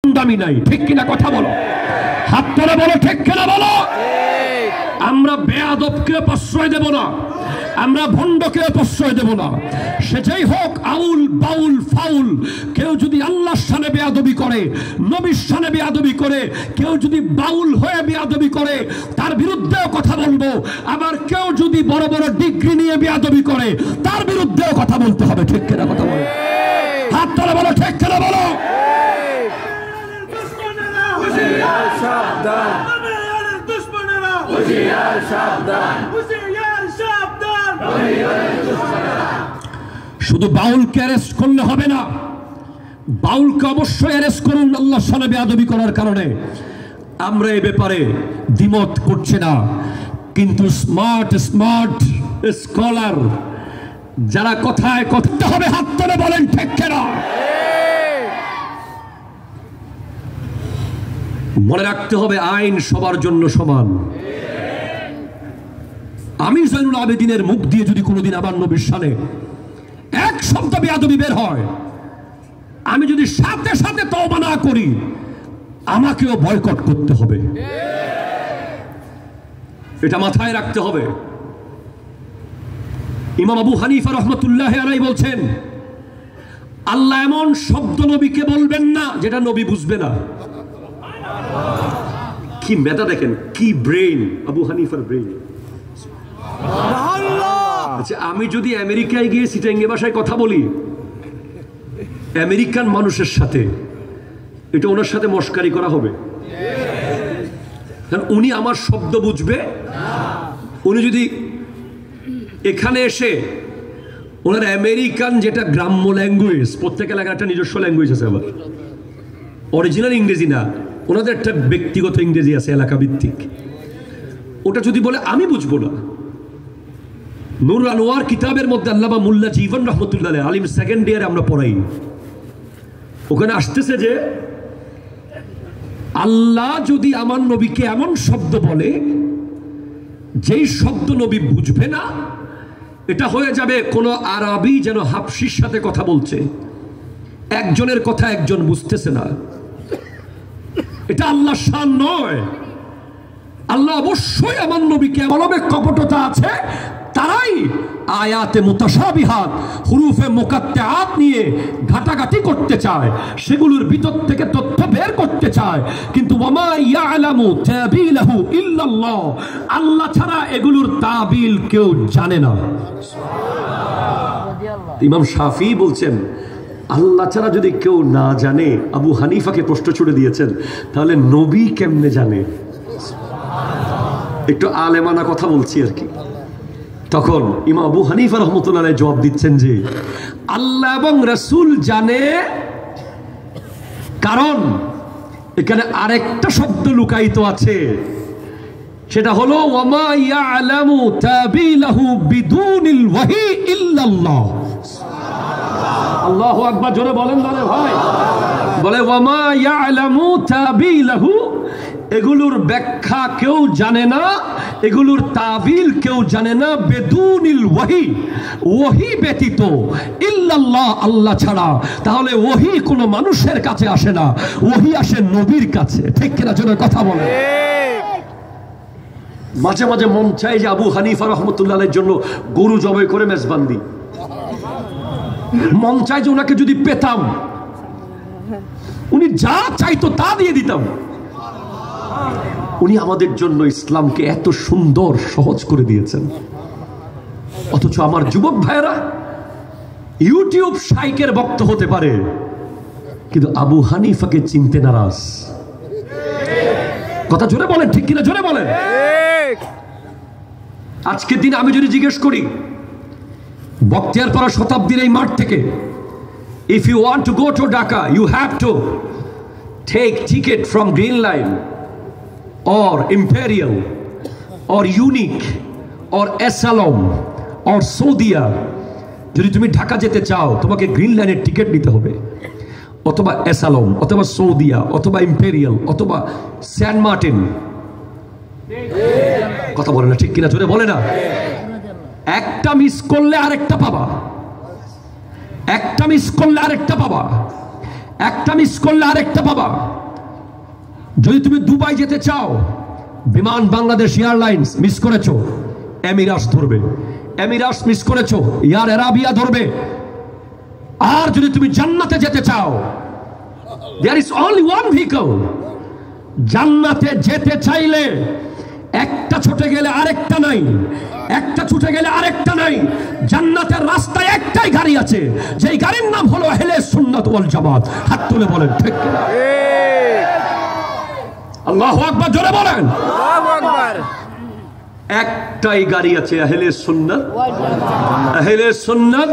দামি নাই, ঠিক কিনা কথা বলো, হাত ধরে বলো ঠিক কিনা বলো। আমরা বেয়াদবকে প্রশ্রয় দেব না, আমরা ভণ্ডকে প্রশ্রয় দেব না। সেটাই হোক আউল বাউল ফাউল, কেউ যদি আল্লাহর শানে বেয়াদবি করে, নবীর শানে বেয়াদবি করে, কেউ যদি বাউল হয়ে বেয়াদবি করে তার বিরুদ্ধেও কথা বলবো। আবার কেউ যদি বড় বড় ডিগ্রি নিয়ে বেয়াদবি করে তার বিরুদ্ধেও কথা বলতে হবে, ঠিক কিনা কথা বলো, হাত ধরে বলো ঠিক কিনা বলো। শুধু বাউলকে অ্যারেস্ট করলে হবে না, বাউলকে অবশ্যই অ্যারেস্ট করুন আল্লাহর শানে বেয়াদবি করার কারণে। আমরা এই ব্যাপারে দ্বিমত করছি না, কিন্তু স্মার্ট স্মার্ট স্কলার যারা কথায় কথা হবে হাত তুলে বলেন ঠিক কিনা। মনে রাখতে হবে আইন সবার জন্য সমান। আমি জয়নুল আবেদিনের মুখ দিয়ে যদি কোনোদিন আমার নবীর শানে এক শব্দ বেয়াদবি বের হয়, আমি যদি সাথে সাথে তওবা না করি, আমাকেও বয়কট করতে হবে, এটা মাথায় রাখতে হবে। ইমাম আবু হানিফা রহমতুল্লাহ আলাইহি বলছেন, আল্লাহ এমন শব্দ নবীকে বলবেন না যেটা নবী বুঝবে না। কি মেধা দেখেন, কি ব্রেইন আবু হানিফার ব্রেইন। আচ্ছা, আমি যদি আমেরিকায় গিয়ে সিটাঙ্গি ভাষায় কথা বলি আমেরিকান মানুষের সাথে, এটা ওনার সাথে মস্কারি করা হবে? কারণ উনি আমার শব্দ বুঝবে। উনি যদি এখানে এসে ওনার আমেরিকান যেটা গ্রাম্য ল্যাঙ্গুয়েজ, প্রত্যেক এলাকার একটা নিজস্ব ল্যাঙ্গুয়েজ আছে, আবার অরিজিনাল ইংরেজি না, ওনাদের একটা ব্যক্তিগত ইংরেজি আছে এলাকা ভিত্তিক, ওটা যদি বলে আমি বুঝবো না। নূর আনোয়ার কিতাবের মধ্যে আল্লামা মুল্লা জীবন রহমতুল্লাহ আলিম সেকেন্ড ইয়ারে আমরা পড়াই, ওখানে আসতেছে যে আল্লাহ যদি আমার নবীকে এমন শব্দ বলে যেই শব্দ নবী বুঝবে না, এটা হয়ে যাবে কোনো আরবি যেন হাবশির সাথে কথা বলছে, একজনের কথা একজন বুঝতেছে না, এটা আল্লাহর শান নয়। আল্লাহ অবশ্যই আমার নবীকে কলবে কপটতা আছে তারাই আয়াতে মুতাশাবিহাত হুরুফে মুকাত্তাআত নিয়ে ঘাটাঘাটি করতে চায়, সেগুলোর ভিতর থেকে তথ্য বের করতে চায়, কিন্তু ওয়ামা ইয়ালামু তাবিলহু ইল্লাল্লাহ, আল্লাহ ছাড়া এগুলোর তাবিল কেউ জানে না। ইমাম শাফি বলছেন, আল্লাহ ছাড়া যদি কেউ না জানে, আবু হানিফাকে প্রশ্ন ছুড়ে দিয়েছেন, তাহলে নবী কেমনে জানে? একটু আলেমানা কথা বলছি আর কি। তখন ইমাম আবু হানিফা রহমতুল্লাহ জবাব দিচ্ছেন যে আল্লাহ এবং রাসূল জানে, কারণ এখানে আরেকটা শব্দ লুকায়িত আছে, সেটা হলো ওয়ামা ইয়ালামু তাবিলাহু বিদুনিল ওয়াহি ইল্লাল্লাহ। আল্লাহু আকবার, জোরে বলেন না রে ভাই। বলে ওয়ামা ইয়ালামু তাবিলাহু, এগুলোর ব্যাখ্যা কেউ জানে না, এগুলোর তাবিল কেউ জানে না, বেদুনিল ওয়াহি, ওয়াহি ব্যতীত, ইল্লাল্লাহ, আল্লাহ ছাড়া। তাহলে ওয়াহি কোনো মানুষের কাছে আসে না, ওয়াহি আসে নবীর কাছে, ঠিক কিনা জোরে কথা বলে। মাঝে মাঝে মন চায় যে আবু হানিফা রহমতুল্লাহের জন্য গরু জবাই করে মেজবান দিই, মন চায় যে ওনাকে যদি পেতাম, উনি যা চাইতো তা দিয়ে দিতাম। উনি আমাদের জন্য ইসলামকে এত সুন্দর সহজ করে দিয়েছেন, অথচ আমার যুবক ভাইয়েরা ইউটিউব শাইকের ভক্ত হতে পারে, কিন্তু আবু হানিফাকে চিনতে নারাজ। কথা জোরে বলেন, ঠিক কিনা জোরে বলেন। আজকের দিন আমি যদি জিজ্ঞেস করি বখতিয়ারপাড়া শতাব্দীর এই মাঠ থেকে, if you want to go to Dhaka, you have to take ticket from Green Line or Imperial or Unique or Asylum or Saudia, যদি তুমি ঢাকা যেতে চাও তোমাকে গ্রিন লাইনের টিকিট নিতে হবে, অথবা অ্যাসালম, অথবা সৌদিয়া, অথবা ইম্পেরিয়াল, অথবা সেন্ট মার্টিন। কথা বলে না, ঠিক কিনা জোরে বলে না। একটা মিস করলে আরেকটা পাবা, একটা মিস করলে আরেকটা পাবা। একটা মিস করলে আরেকটা পাবা। যদি তুমি দুবাই যেতে চাও, বিমান বাংলাদেশ এয়ারলাইন্স মিস করেছো, এমিরাটস ধরবে। এমিরাটস মিস করেছো, এয়ার আরাবিয়া ধরবে। আর যদি তুমি জান্নাতে যেতে চাও, there is only one vehicle। জান্নাতে যেতে চাইলে একটা ছুটে গেলে আরেকটা নাই, একটা ছুটে গেলে আরেকটা নাই। জান্নাতের রাস্তায় একটাই গাড়ি আছে, যেই গাড়ির নাম হলো আহলে সুন্নাত ওয়াল জামাত। হাত তুলে বলেন ঠিক কিনা? আল্লাহু আকবার, জোরে বলেন। আল্লাহু আকবার। একটাই গাড়ি আছে, আহলে সুন্নাত ওয়াল জামাত, আহলে সুন্নাত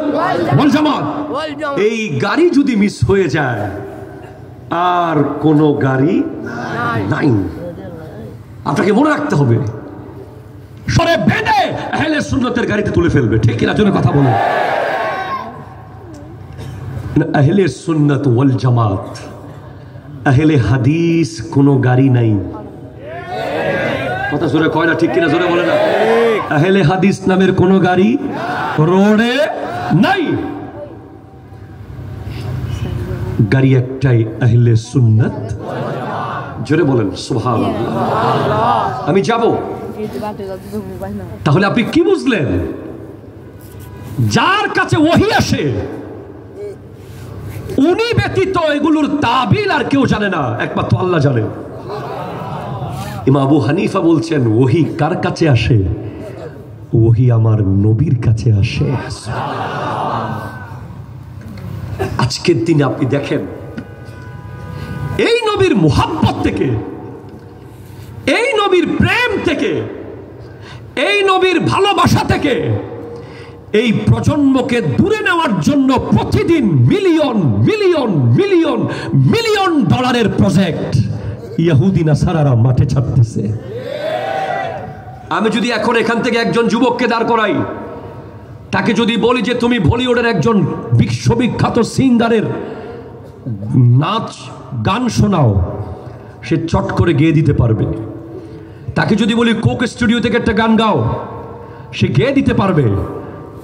ওয়াল জামাত। এই গাড়ি যদি মিস হয়ে যায়, আর কোন গাড়ি নাই। আপনাকে মনে রাখতে হবে, সরে বেঁধে আহলে সুন্নাতের গাড়িতে তুলে ফেলবে, ঠিক কিনা? জন্য কথা বলুন। আহলে সুন্নাত ওয়াল জামাত, আহলে হাদিস কোন গাড়ি নাই। কথা জোরে কয় না, ঠিক কিনা? জোরে বলে না। আহলে হাদিস নামের কোন গাড়ি রোডে নাই। গাড়ি একটাই, আহলে সুন্নাত। জোরে বলেন সুবহানাল্লাহ। আমি যাব। তাহলে আপনি কি বুঝলেন? যার কাছে ওহী আসে, উনি ব্যতীত এগুলোর তাবিল আর কেউ জানে না, একমাত্র আল্লাহ জানে। ইমাম আবু হানিফা বলছেন, ওহী কার কাছে আসে? ওহী আমার নবীর কাছে আসে। আজকের দিনে আপনি দেখেন, এই নবীর মুহাব্বত থেকে, এই নবীর প্রেম থেকে, এই নবীর ভালোবাসা থেকে এই প্রজন্মকে দূরে নেওয়ার জন্য প্রতিদিন মিলিয়ন মিলিয়ন মিলিয়ন মিলিয়ন ডলারের প্রজেক্ট ইহুদি নাসারারা মাঠে ছাড়তেছে। আমি যদি এখন এখান থেকে একজন যুবককে দাঁড় করাই, তাকে যদি বলি যে তুমি বলিউডের একজন বিশ্ববিখ্যাত সিঙ্গারের নাচ গান শোনাও, সে চট করে গেয়ে দিতে পারবে। তাকে যদি বলি কোক স্টুডিও থেকে একটা গান গাও, সে গেয়ে দিতে পারবে।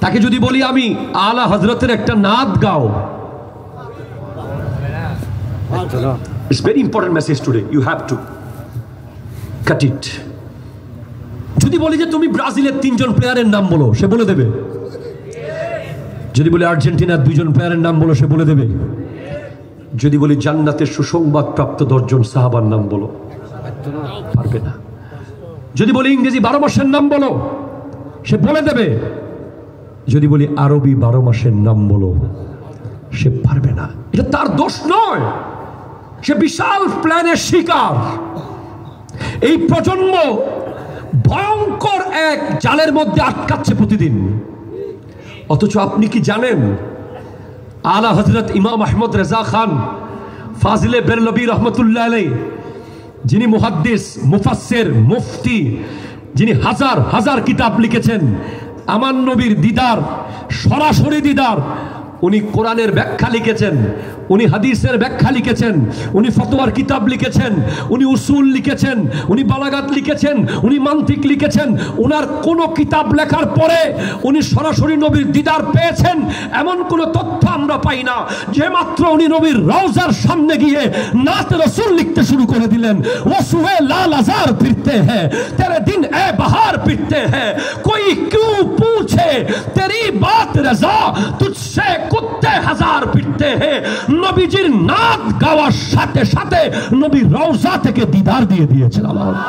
তাকে যদি বলি আমি আলা হযরতের একটা নাদ গাও, it's very important message today, you have to cut it। যদি বলি যে তুমি ব্রাজিলের 3 জন প্লেয়ারের নাম বলো, সে বলে দেবে। যদি বলি আর্জেন্টিনার 2 জন প্লেয়ারের নাম বলো, সে বলে দেবে। যদি বলি জান্নাতের সুসংবাদ প্রাপ্ত 10 জন সাহাবার নাম বলো, পারবে না। যদি বলি ইংরেজি 12 মাসের নাম বলো, সে বলে দেবে। যদি বলি আরবি 12 মাসের নাম বলো, সে পারবে না। এটা তার দোষ নয়, সে বিশাল প্ল্যানের শিকার। এই প্রজন্ম ভয়ঙ্কর এক জালের মধ্যে আটকাচ্ছে প্রতিদিন। অথচ আপনি কি জানেন, আলা হযরত ইমাম আহমদ রেজা খান ফাজিলে বেরলভী রহমতুল্লাহ আলাইহি, যিনি মুহাদ্দিস, মুফাসসির, মুফতি, যিনি হাজার হাজার কিতাব লিখেছেন, আমার নবীর দিদার, সরাসরি দিদার। উনি কোরআনের ব্যাখ্যা লিখেছেন, উনি হাদিসের ব্যাখ্যা লিখেছেন, উনি ফতোয়ার কিতাব লিখেছেন, উনি উসুল লিখেছেন, উনি বালাগাত লিখেছেন, উনি মান্তিক লিখেছেন। ওনার কোন কিতাব লেখার পরে উনি সরাসরি নবীর দিদার পেয়েছেন এমন কোন তথ্য আমরা পাই না। যে মাত্র উনি নবীর রওজার সামনে গিয়ে নাত রাসূল লিখতে শুরু করে দিলেন, ও সুহে লাল আজার ফিরতে হ্যাঁ তেরে দিন এ বাহার ফিরতে হ্যাঁ, কোই क्यों पूछे तेरी बात रजा तुझसे कुत्ते हजार पिटते हैं। নবীজির নাত গাওয়ার সাথে সাথে নবী রওজা থেকে দিদার দিয়ে দিয়েছেন। আল্লাহু আকবার,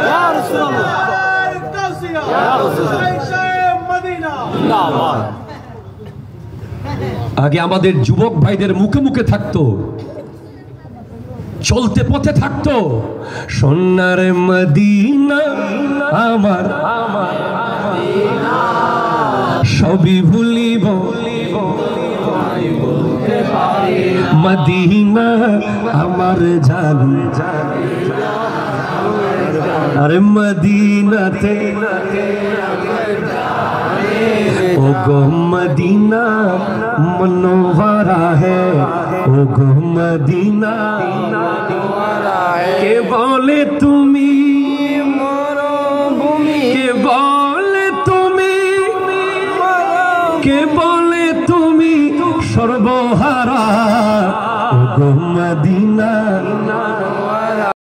ইয়া রাসূলুল্লাহ, ইয়া রাসূলুল্লাহ। আগে আমাদের যুবক ভাইদের মুখে মুখে থাকতো, চলতে পথে থাকতো, সোনার মদিনা আমার সবই ভুলিব, মদিনা আমার জান, আরে মদিনাতে ও গো মদিনা মনোহরা হে, ও গো মদিনা কে বলে তুমি মরুভূমি, কে বলে তুমি গো মদিনা